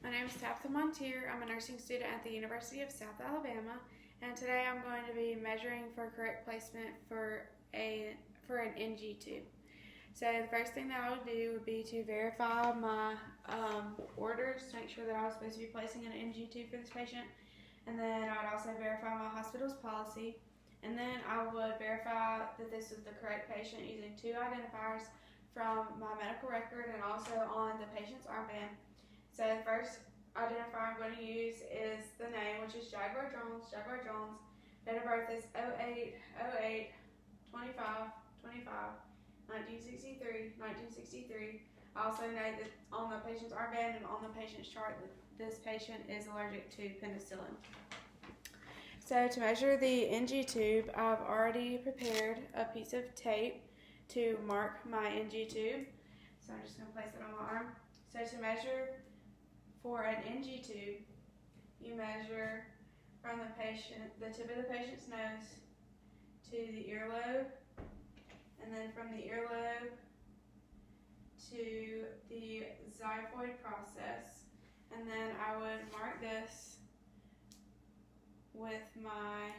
My name is Tabitha Mounteer. I'm a nursing student at the University of South Alabama, and today I'm going to be measuring for correct placement for an NG tube. So the first thing that I would do would be to verify my orders to make sure that I was supposed to be placing an NG tube for this patient, and then I would also verify my hospital's policy, and then I would verify that this is the correct patient using two identifiers from my medical record and also on the patient's armband. So the first identifier I'm going to use is the name, which is Jaguar Jones. Jaguar Jones. Date of birth is 08/08/25/25, 1963. I also know that on the patient's armband and on the patient's chart that this patient is allergic to penicillin. So to measure the NG tube, I've already prepared a piece of tape to mark my NG tube. So I'm just going to place it on my arm. So to measure for an NG tube, you measure from the tip of the patient's nose to the earlobe, and then from the earlobe to the xiphoid process, and then I would mark this with my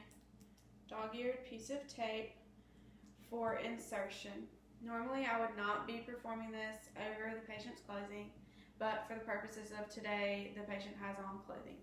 dog-eared piece of tape for insertion. Normally I would not be performing this over the patient's clothing, but for the purposes of today, the patient has on clothing.